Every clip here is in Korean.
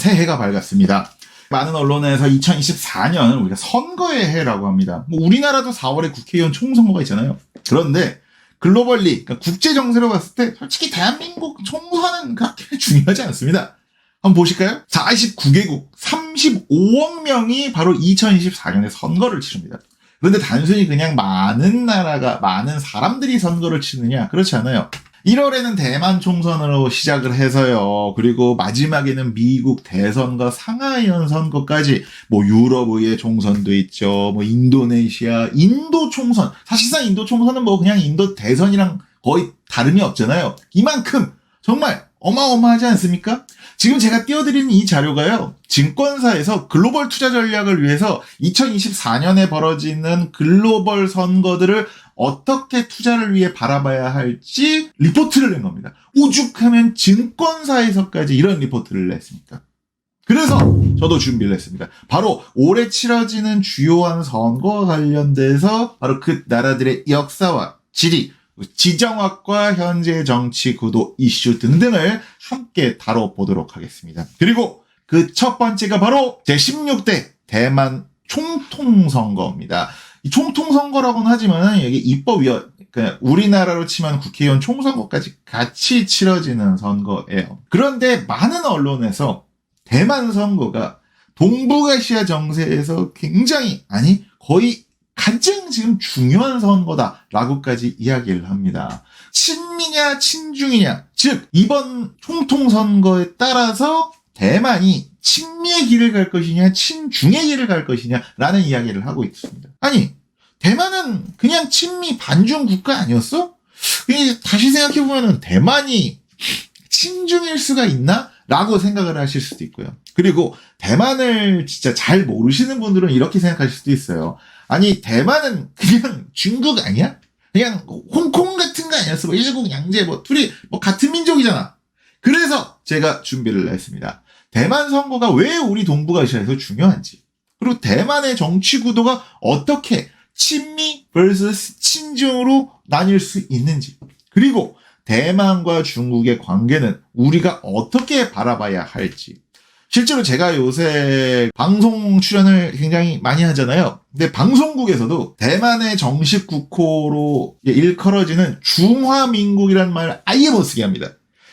새해가 밝았습니다. 많은 언론에서 2024년을 우리가 선거의 해라고 합니다. 우리나라도 4월에 국회의원 총선거가 있잖아요. 그런데 글로벌리, 그러니까 국제 정세로 봤을 때 솔직히 대한민국 총선은 그렇게 중요하지 않습니다. 한번 보실까요? 49개국 35억 명이 바로 2024년에 선거를 치릅니다. 그런데 단순히 그냥 많은 사람들이 선거를 치느냐? 그렇지 않아요. 1월에는 대만 총선으로 시작을 해서요. 그리고 마지막에는 미국 대선과 상하이원 선거까지 유럽의 총선도 있죠. 인도네시아, 인도 총선. 사실상 인도 총선은 그냥 인도 대선이랑 거의 다름이 없잖아요. 이만큼 정말 어마어마하지 않습니까? 지금 제가 띄워드리는 이 자료가요. 증권사에서 글로벌 투자 전략을 위해서 2024년에 벌어지는 글로벌 선거들을 어떻게 투자를 위해 바라봐야 할지 리포트를 낸 겁니다. 오죽하면 증권사에서까지 이런 리포트를 냈습니까? 그래서 저도 준비를 했습니다. 바로 올해 치러지는 주요한 선거와 관련돼서 바로 그 나라들의 역사와 지리, 지정학과 현재 정치 구도 이슈 등등을 함께 다뤄보도록 하겠습니다. 그리고 그 첫 번째가 바로 제16대 대만 총통선거입니다. 이 총통선거라고는 하지만 여기 입법위원, 그러니까 우리나라로 치면 국회의원 총선거까지 같이 치러지는 선거예요. 그런데 많은 언론에서 대만 선거가 동북아시아 정세에서 굉장히, 거의 가장 지금 중요한 선거다라고까지 이야기를 합니다. 친미냐 친중이냐, 즉 이번 총통선거에 따라서 대만이 친미의 길을 갈 것이냐 친중의 길을 갈 것이냐라는 이야기를 하고 있습니다. 대만은 그냥 친미 반중 국가 아니었어? 다시 생각해보면 대만이 친중일 수가 있나? 라고 생각을 하실 수도 있고요. 그리고 대만을 진짜 잘 모르시는 분들은 이렇게 생각하실 수도 있어요. 대만은 그냥 중국 아니야? 그냥 홍콩 같은 거 아니었어? 일국 양제 둘이 같은 민족이잖아. 그래서 제가 준비를 했습니다. 대만 선거가 왜 우리 동북아시아에서 중요한지, 그리고 대만의 정치 구도가 어떻게 친미 vs 친중으로 나뉠 수 있는지, 그리고 대만과 중국의 관계는 우리가 어떻게 바라봐야 할지. 실제로 제가 요새 방송 출연을 굉장히 많이 하잖아요. 근데 방송국에서도 대만의 정식 국호로 일컬어지는 중화민국이라는 말을 아예 못 쓰게 합니다.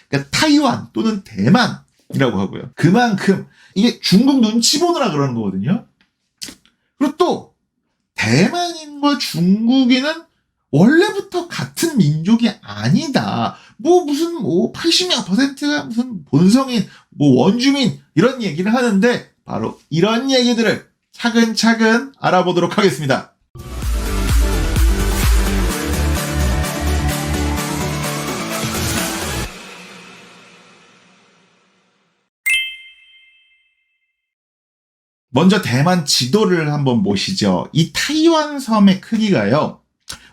그러니까 타이완 또는 대만이라고 하고요. 그만큼 이게 중국 눈치 보느라 그러는 거거든요. 그리고 또 대만인과 중국인은 원래부터 같은 민족이 아니다. 무슨 80몇 %가 무슨 본성인, 원주민 이런 얘기를 하는데 바로 이런 얘기들을 차근차근 알아보도록 하겠습니다. 먼저 대만 지도를 한번 보시죠. 이 타이완 섬의 크기가요,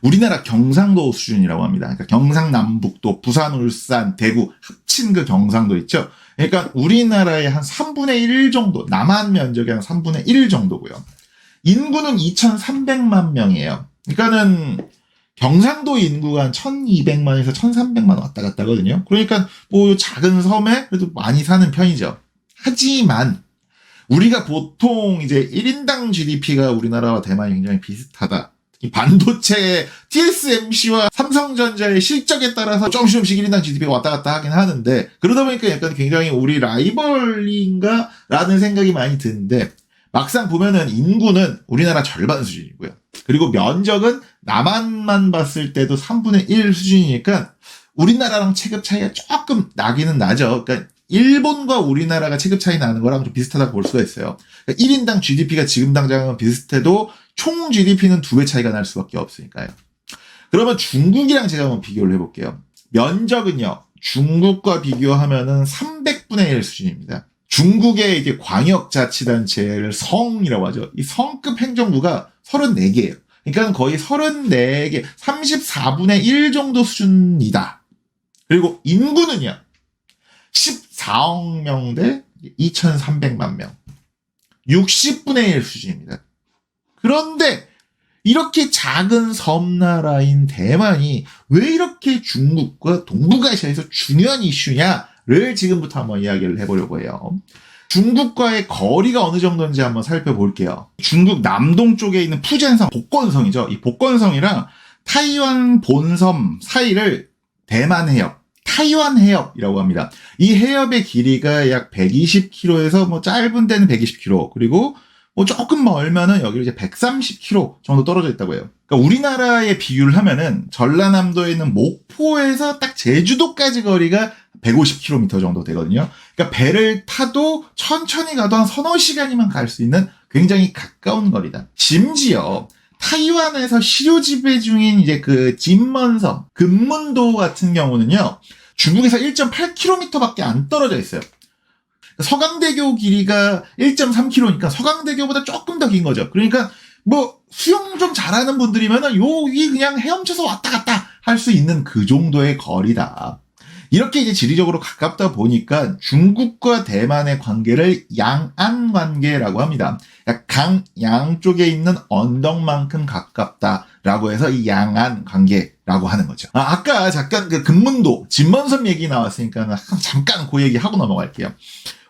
우리나라 경상도 수준이라고 합니다. 그러니까 경상남북도, 부산, 울산, 대구 합친 그 경상도 있죠. 그러니까 우리나라의 한 3분의 1 정도, 남한 면적의 한 3분의 1 정도고요. 인구는 2,300만 명이에요. 그러니까는 경상도 인구가 한 1,200만에서 1,300만 왔다 갔다 하거든요. 그러니까 작은 섬에 그래도 많이 사는 편이죠. 하지만 우리가 보통 이제 1인당 GDP가 우리나라와 대만이 굉장히 비슷하다. 이 반도체 TSMC와 삼성전자의 실적에 따라서 조금씩 1인당 GDP가 왔다 갔다 하긴 하는데, 그러다 보니까 약간 굉장히 우리 라이벌인가? 라는 생각이 많이 드는데, 막상 보면은 인구는 우리나라 절반 수준이고요. 그리고 면적은 남한만 봤을 때도 3분의 1 수준이니까 우리나라랑 체급 차이가 조금 나기는 나죠. 그러니까 일본과 우리나라가 체급 차이 나는 거랑 좀 비슷하다고 볼 수가 있어요. 그러니까 1인당 GDP가 지금 당장은 비슷해도 총 GDP는 2배 차이가 날 수밖에 없으니까요. 그러면 중국이랑 제가 한번 비교를 해볼게요. 면적은요, 중국과 비교하면은 300분의 1 수준입니다. 중국의 이제 광역자치단체를 성이라고 하죠. 이 성급 행정구가 34개예요. 그러니까 거의 34개, 34분의 1 정도 수준이다. 그리고 인구는요, 14억 명 대 2,300만 명. 60분의 1 수준입니다. 그런데 이렇게 작은 섬나라인 대만이 왜 이렇게 중국과 동북아시아에서 중요한 이슈냐를 지금부터 한번 이야기를 해보려고 해요. 중국과의 거리가 어느 정도인지 한번 살펴볼게요. 중국 남동 쪽에 있는 푸젠성, 복건성이죠. 이 복건성이랑 타이완 본섬 사이를 대만 해협, 타이완 해협이라고 합니다. 이 해협의 길이가 약 120km에서 뭐 짧은 데는 120km, 그리고 뭐 조금 멀면은 여기 이제 130km 정도 떨어져 있다고 해요. 그러니까 우리나라에 비유를 하면은 전라남도에 있는 목포에서 딱 제주도까지 거리가 150km 정도 되거든요. 그러니까 배를 타도 천천히 가도 한 서너 시간이면 갈 수 있는 굉장히 가까운 거리다. 심지어 타이완에서 시료 지배 중인 이제 그 진먼섬, 금문도 같은 경우는요, 중국에서 1.8km밖에 안 떨어져 있어요. 서강대교 길이가 1.3km니까 서강대교보다 조금 더 긴 거죠. 그러니까 뭐 수영 좀 잘하는 분들이면은 여기 그냥 헤엄쳐서 왔다 갔다 할 수 있는 그 정도의 거리다. 이렇게 이제 지리적으로 가깝다 보니까 중국과 대만의 관계를 양안 관계라고 합니다. 강 양쪽에 있는 언덕만큼 가깝다라고 해서 이 양안 관계라고 하는 거죠. 아까 잠깐 그 금문도, 진먼섬 얘기 나왔으니까 잠깐 그 얘기 하고 넘어갈게요.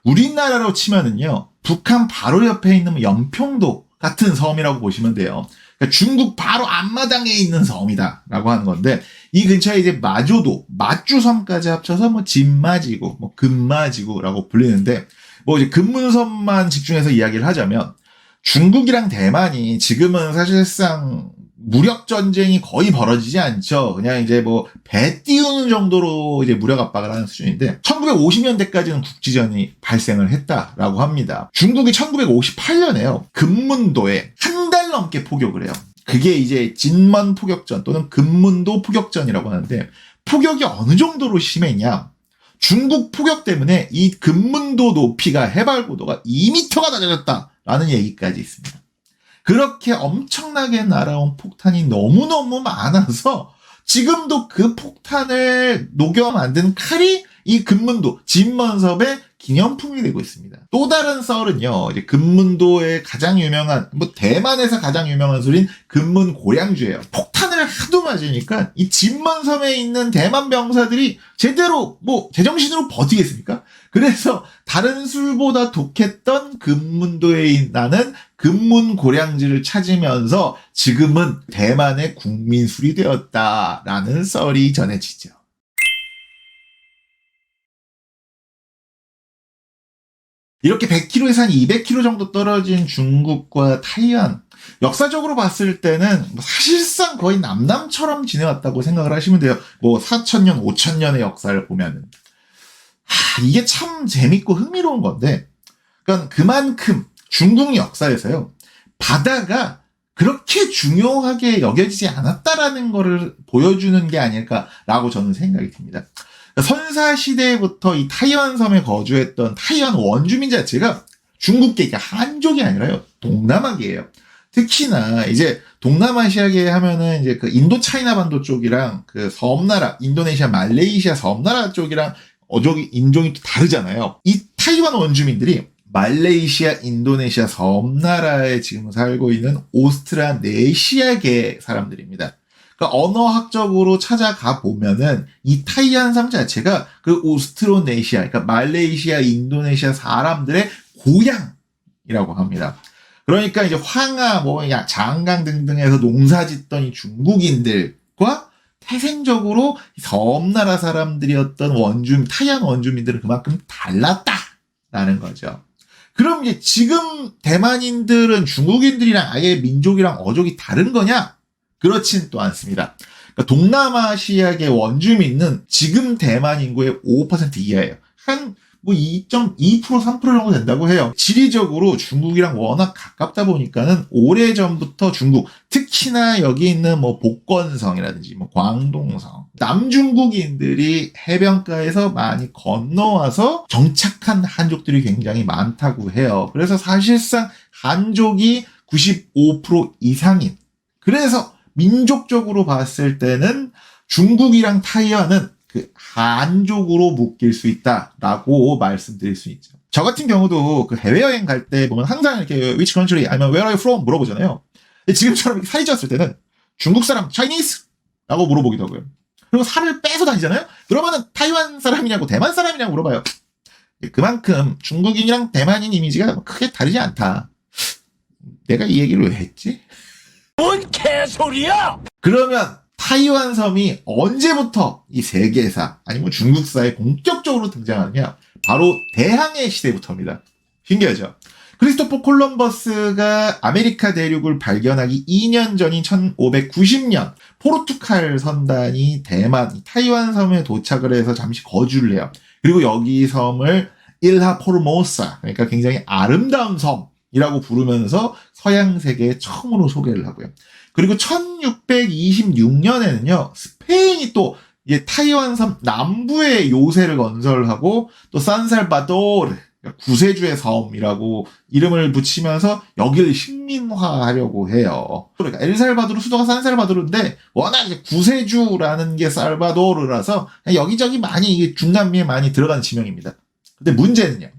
우리나라로 치면은요, 북한 바로 옆에 있는 뭐 연평도 같은 섬이라고 보시면 돼요. 그러니까 중국 바로 앞마당에 있는 섬이다라고 하는 건데, 이 근처에 이제 마조도, 마주섬까지 합쳐서 뭐 진마지구, 뭐 금마지구라고 불리는데, 뭐 이제 금문섬만 집중해서 이야기를 하자면, 중국이랑 대만이 지금은 사실상 무력 전쟁이 거의 벌어지지 않죠. 그냥 이제 뭐 배 띄우는 정도로 이제 무력 압박을 하는 수준인데 1950년대까지는 국지전이 발생을 했다라고 합니다. 중국이 1958년에요. 금문도에 한 달 넘게 포격을 해요. 그게 이제 진먼 포격전 또는 금문도 포격전이라고 하는데 포격이 어느 정도로 심했냐? 중국 포격 때문에 이 금문도 높이가 해발 고도가 2m가 낮아졌다라는 얘기까지 있습니다. 그렇게 엄청나게 날아온 폭탄이 너무너무 많아서 지금도 그 폭탄을 녹여 만든 칼이 이 금문도, 진먼섬의 기념품이 되고 있습니다. 또 다른 썰은요, 이제 금문도의 가장 유명한, 뭐 대만에서 가장 유명한 술인 금문 고량주예요. 폭탄을 하도 맞으니까 이 진먼섬에 있는 대만 병사들이 제대로 뭐 제정신으로 버티겠습니까? 그래서 다른 술보다 독했던 금문도에 나는 금문 고량주를 찾으면서 지금은 대만의 국민술이 되었다라는 썰이 전해지죠. 이렇게 100km에서 한 200km 정도 떨어진 중국과 타이완, 역사적으로 봤을 때는 사실상 거의 남남처럼 지내왔다고 생각을 하시면 돼요. 뭐 4,000년, 5,000년의 역사를 보면은. 이게 참 재밌고 흥미로운 건데, 그러니까 그만큼 중국 역사에서요, 바다가 그렇게 중요하게 여겨지지 않았다라는 거를 보여주는 게 아닐까라고 저는 생각이 듭니다. 선사시대부터 이 타이완 섬에 거주했던 타이완 원주민 자체가 중국계, 한족이 아니라요, 동남아계예요. 특히나 이제 동남아시아계 하면은 이제 그 인도 차이나 반도 쪽이랑 그 섬나라, 인도네시아, 말레이시아 섬나라 쪽이랑 어족이, 인종이 또 다르잖아요. 이 타이완 원주민들이 말레이시아, 인도네시아 섬나라에 지금 살고 있는 오스트라네시아계 사람들입니다. 그러니까 언어학적으로 찾아가 보면은 이 타이완 섬 자체가 그 오스트로네시아, 그러니까 말레이시아, 인도네시아 사람들의 고향이라고 합니다. 그러니까 이제 황하, 뭐 장강 등등에서 농사짓던 이 중국인들과 태생적으로 섬나라 사람들이었던 타이완 원주민들은 그만큼 달랐다라는 거죠. 그럼 이제 지금 대만인들은 중국인들이랑 아예 민족이랑 어족이 다른 거냐? 그렇진 또 않습니다. 그러니까 동남아시아계 원주민은 지금 대만 인구의 5% 이하예요. 한 뭐 2.2%, 3% 정도 된다고 해요. 지리적으로 중국이랑 워낙 가깝다 보니까는 오래전부터 중국, 특히나 여기 있는 뭐 복건성이라든지 뭐 광동성, 남중국인들이 해변가에서 많이 건너와서 정착한 한족들이 굉장히 많다고 해요. 그래서 사실상 한족이 95% 이상인, 그래서 민족적으로 봤을 때는 중국이랑 타이완은 그 한족으로 묶일 수 있다라고 말씀드릴 수 있죠. 저 같은 경우도 그 해외여행 갈 때 보면 항상 이렇게 which country 아니면 where are you from 물어보잖아요. 근데 지금처럼 살이 쪘을 때는 중국 사람 Chinese? 라고 물어보기도 하고요. 그리고 살을 빼서 다니잖아요. 그러면은 타이완 사람이냐고 대만 사람이냐고 물어봐요. 그만큼 중국인이랑 대만인 이미지가 크게 다르지 않다. 내가 이 얘기를 왜 했지? 뭔 개소리야! 그러면 타이완 섬이 언제부터 이 세계사 아니면 중국사에 본격적으로 등장하느냐? 바로 대항해 시대부터입니다. 신기하죠? 크리스토퍼 콜럼버스가 아메리카 대륙을 발견하기 2년 전인 1590년 포르투갈 선단이 대만 타이완 섬에 도착을 해서 잠시 거주를 해요. 그리고 여기 섬을 일하 포르모사, 그러니까 굉장히 아름다운 섬이라고 부르면서 서양 세계에 처음으로 소개를 하고요. 그리고 1626년에는요, 스페인이 또 타이완 섬 남부에 요새를 건설하고 또 산살바도르, 구세주의 섬이라고 이름을 붙이면서 여기를 식민화하려고 해요. 그러니까 엘살바도르 수도가 산살바도르인데 워낙 이제 구세주라는 게 살바도르라서 여기저기 많이 이게 중남미에 많이 들어가는 지명입니다. 근데 문제는요.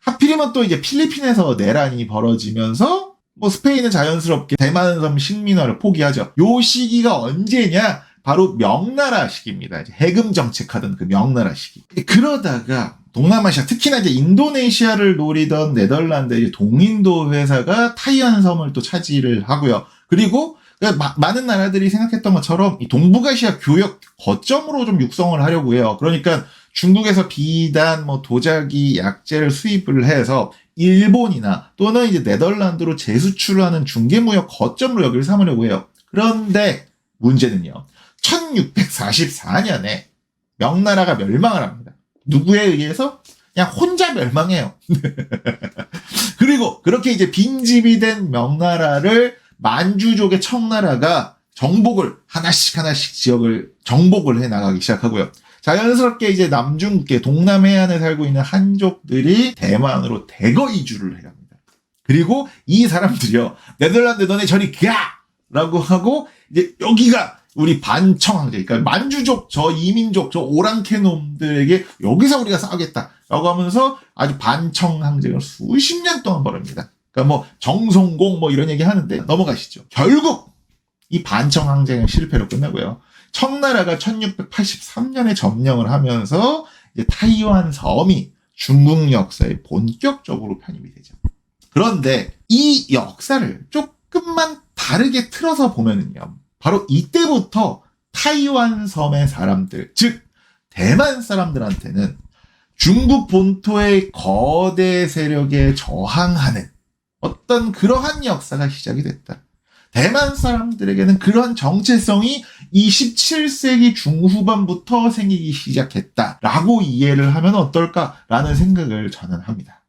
하필이면 또 이제 필리핀에서 내란이 벌어지면서 뭐 스페인은 자연스럽게 대만 섬 식민화를 포기하죠. 요 시기가 언제냐? 바로 명나라 시기입니다. 이제 해금 정책하던 그 명나라 시기. 그러다가 동남아시아, 특히나 이제 인도네시아를 노리던 네덜란드의 동인도 회사가 타이완 섬을 또 차지를 하고요. 그리고 많은 나라들이 생각했던 것처럼 이 동북아시아 교역 거점으로 좀 육성을 하려고 해요. 그러니까 중국에서 비단, 도자기, 약재를 수입을 해서 일본이나 또는 이제 네덜란드로 재수출하는 중개무역 거점으로 여기를 삼으려고 해요. 그런데 문제는요. 1644년에 명나라가 멸망을 합니다. 누구에 의해서? 그냥 혼자 멸망해요. 그리고 그렇게 이제 빈집이 된 명나라를 만주족의 청나라가 정복을 하나씩 지역을 정복을 해 나가기 시작하고요. 자연스럽게 이제 남중국해 동남해안에 살고 있는 한족들이 대만으로 대거 이주를 해야 합니다. 그리고 이 사람들이요. 네덜란드 너네 저리 가! 라고 하고 이제 여기가 우리 반청항제, 그러니까 만주족, 저 이민족, 저 오랑캐 놈들에게 여기서 우리가 싸우겠다라고 하면서 아주 반청항쟁을 수십 년 동안 벌입니다. 그러니까 정송공 이런 얘기 하는데 넘어가시죠. 결국 이 반청항쟁은 실패로 끝나고요. 청나라가 1683년에 점령을 하면서 이제 타이완 섬이 중국 역사에 본격적으로 편입이 되죠. 그런데 이 역사를 조금만 다르게 틀어서 보면은요. 바로 이때부터 타이완 섬의 사람들, 즉 대만 사람들한테는 중국 본토의 거대 세력에 저항하는 어떤 그러한 역사가 시작이 됐다. 대만 사람들에게는 그러한 정체성이 27세기 중후반부터 생기기 시작했다라고 이해를 하면 어떨까라는 생각을 저는 합니다.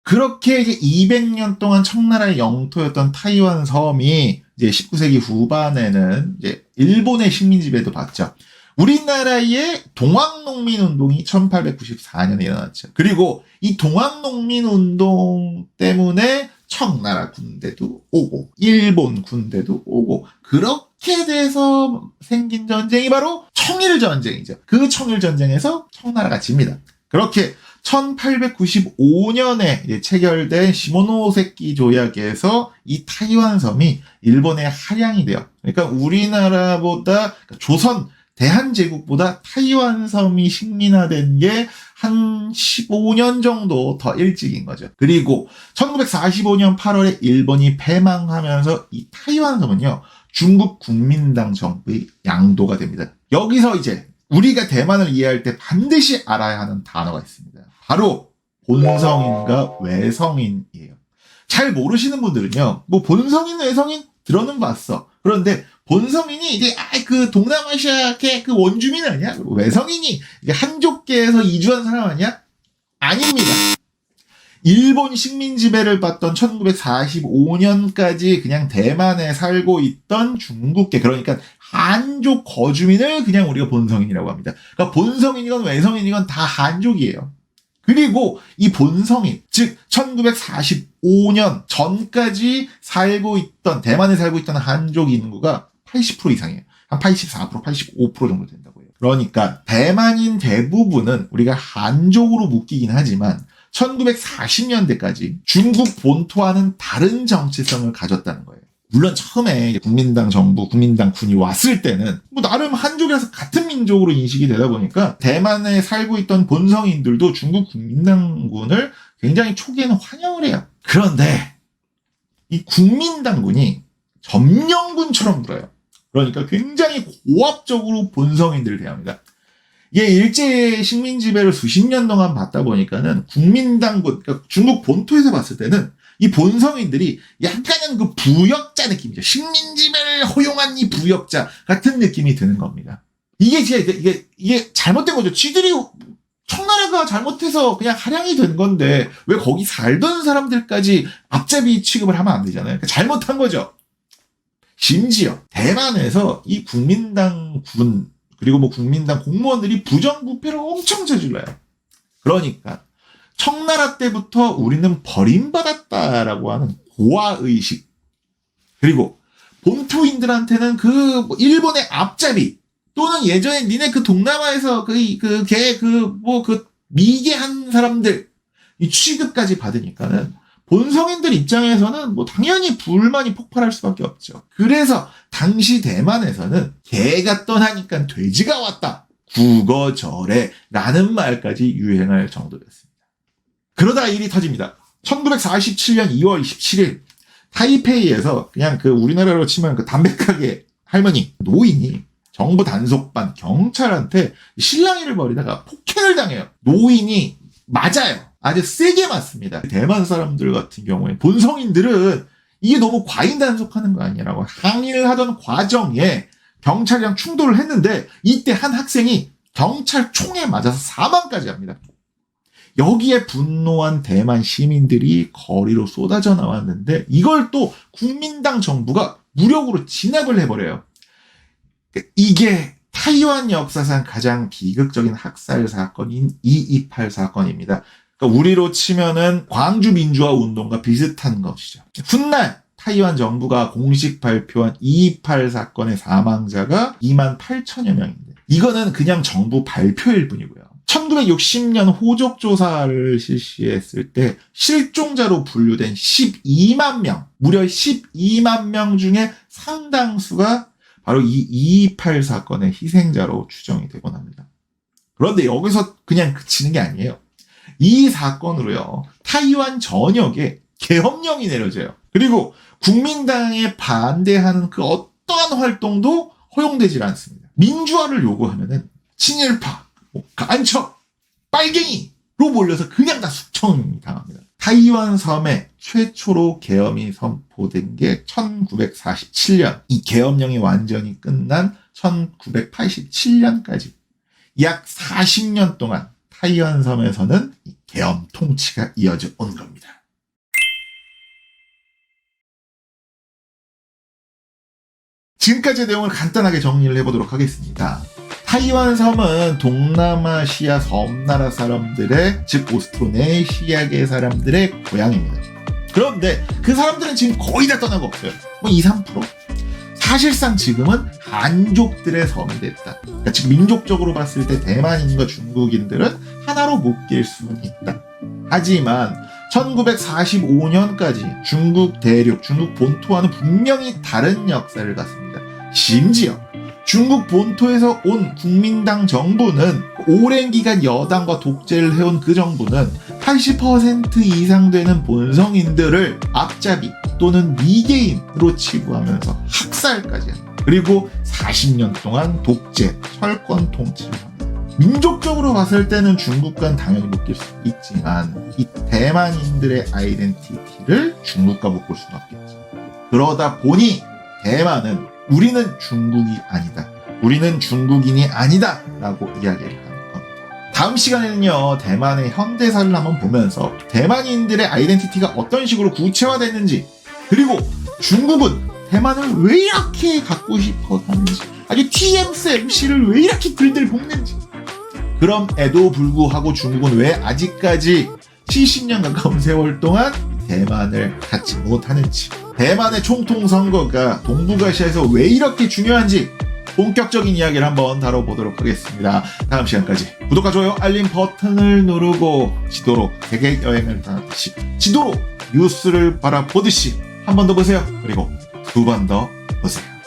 그렇게 이제 200년 동안 청나라의 영토였던 타이완 섬이 이제 19세기 후반에는 이제 일본의 식민 지배도 받죠. 우리나라의 동학농민운동이 1894년에 일어났죠. 그리고 이 동학농민운동 때문에 청나라 군대도 오고 일본 군대도 오고 그렇게 돼서 생긴 전쟁이 바로 청일전쟁이죠. 그 청일전쟁에서 청나라가 집니다. 그렇게 1895년에 체결된 시모노세키 조약에서 이 타이완 섬이 일본의 할양이 돼요. 그러니까 우리나라보다 조선 대한제국보다 타이완 섬이 식민화된 게 한 15년 정도 더 일찍인 거죠. 그리고 1945년 8월에 일본이 패망하면서 이 타이완 섬은요. 중국 국민당 정부의 양도가 됩니다. 여기서 이제 우리가 대만을 이해할 때 반드시 알아야 하는 단어가 있습니다. 바로 본성인과 외성인이에요. 잘 모르시는 분들은요. 본성인, 외성인 들어는 봤어. 그런데 본성인이 이제 그 동남아시아계 그 원주민 아니야? 외성인이 이제 한족계에서 이주한 사람 아니야? 아닙니다. 일본 식민 지배를 받던 1945년까지 그냥 대만에 살고 있던 중국계, 그러니까 한족 거주민을 그냥 우리가 본성인이라고 합니다. 그러니까 본성인이건 외성인이건 다 한족이에요. 그리고 이 본성인, 즉 1945년 전까지 대만에 살고 있던 한족 인구가 80% 이상이에요. 한 84%, 85% 정도 된다고 해요. 그러니까 대만인 대부분은 우리가 한족으로 묶이긴 하지만 1940년대까지 중국 본토와는 다른 정체성을 가졌다는 거예요. 물론 처음에 이제 국민당 정부, 국민당 군이 왔을 때는 뭐 나름 한족이라서 같은 민족으로 인식이 되다 보니까 대만에 살고 있던 본성인들도 중국 국민당군을 굉장히 초기에는 환영을 해요. 그런데 이 국민당군이 점령군처럼 굴어요. 그러니까 굉장히 고압적으로 본성인들을 대합니다. 이게 일제 식민 지배를 수십 년 동안 받다 보니까는 국민당군, 그러니까 중국 본토에서 봤을 때는 이 본성인들이 약간은 그 부역자 느낌이죠. 식민 지배를 허용한 이 부역자 같은 느낌이 드는 겁니다. 이게 진짜 이게 잘못된 거죠. 지들이 청나라가 잘못해서 그냥 할양이 된 건데 왜 거기 살던 사람들까지 앞잡이 취급을 하면 안 되잖아요. 그러니까 잘못한 거죠. 심지어 대만에서 이 국민당 군 그리고 뭐 국민당 공무원들이 부정부패를 엄청 저질러요. 그러니까 청나라 때부터 우리는 버림받았다라고 하는 고아의식, 그리고 본토인들한테는 그 일본의 앞잡이 또는 예전에 니네 그 동남아에서 그 미개한 사람들 이 취급까지 받으니까는 본성인들 입장에서는 뭐 당연히 불만이 폭발할 수밖에 없죠. 그래서 당시 대만에서는 개가 떠나니까 돼지가 왔다, 국어절해라는 말까지 유행할 정도였습니다. 그러다 일이 터집니다. 1947년 2월 27일 타이페이에서 그냥 그 우리나라로 치면 그 담백하게 할머니 노인이 정부 단속반 경찰한테 실랑이를 벌이다가 폭행을 당해요. 노인이 맞아요. 아주 세게 맞습니다. 대만 사람들 같은 경우에 본성인들은 이게 너무 과잉 단속하는 거 아니냐라고 항의를 하던 과정에 경찰이랑 충돌을 했는데 이때 한 학생이 경찰 총에 맞아서 사망까지 합니다. 여기에 분노한 대만 시민들이 거리로 쏟아져 나왔는데 이걸 또 국민당 정부가 무력으로 진압을 해버려요. 이게 타이완 역사상 가장 비극적인 학살 사건인 228 사건입니다. 그러니까 우리로 치면은 광주 민주화 운동과 비슷한 것이죠. 훗날 타이완 정부가 공식 발표한 228 사건의 사망자가 28,000여 명인데 이거는 그냥 정부 발표일 뿐이고요. 1960년 호적 조사를 실시했을 때 실종자로 분류된 12만 명, 무려 12만 명 중에 상당수가 바로 이 228 사건의 희생자로 추정이 되곤 합니다. 그런데 여기서 그냥 그치는 게 아니에요. 이 사건으로요, 타이완 전역에 계엄령이 내려져요. 그리고 국민당에 반대하는 그 어떠한 활동도 허용되질 않습니다. 민주화를 요구하면은 친일파, 간첩, 빨갱이로 몰려서 그냥 다 숙청이 당합니다. 타이완 섬에 최초로 계엄이 선포된 게 1947년, 이 계엄령이 완전히 끝난 1987년까지 약 40년 동안 타이완 섬에서는 이 계엄 통치가 이어져 온 겁니다. 지금까지의 내용을 간단하게 정리를 해보도록 하겠습니다. 타이완 섬은 동남아시아 섬나라 사람들의, 즉 오스트로네시아계 사람들의 고향입니다. 그런데 그 사람들은 지금 거의 다 떠나고 없어요. 뭐 2, 3%? 사실상 지금은 한족들의 섬이 됐다. 그러니까 지금 민족적으로 봤을 때 대만인과 중국인들은 하나로 묶일 수는 있다. 하지만 1945년까지 중국 대륙, 중국 본토와는 분명히 다른 역사를 갖습니다. 심지어 중국 본토에서 온 국민당 정부는 오랜 기간 여당과 독재를 해온 그 정부는 80% 이상 되는 본성인들을 앞잡이 또는 미개인으로 치부하면서 학살까지 합니다. 그리고 40년 동안 독재, 철권 통치를 합니다. 민족적으로 봤을 때는 중국과는 당연히 묶일 수 있지만 이 대만인들의 아이덴티티를 중국과 묶을 수는 없겠죠. 그러다 보니 대만은 우리는 중국이 아니다, 우리는 중국인이 아니다 라고 이야기를 하는 겁니다. 다음 시간에는요, 대만의 현대사를 한번 보면서 대만인들의 아이덴티티가 어떤 식으로 구체화됐는지, 그리고 중국은 대만을 왜 이렇게 갖고 싶어 하는지, 아주 TMC를 왜 이렇게 들들 볶는지, 그럼에도 불구하고 중국은 왜 아직까지 70년 가까운 세월 동안 대만을 갖지 못하는지, 대만의 총통선거가 동북아시아에서 왜 이렇게 중요한지 본격적인 이야기를 한번 다뤄보도록 하겠습니다. 다음 시간까지 구독과 좋아요, 알림 버튼을 누르고 지도로 세계 여행을 다니듯이 지도로 뉴스를 바라보듯이 한 번 더 보세요. 그리고 두 번 더 보세요.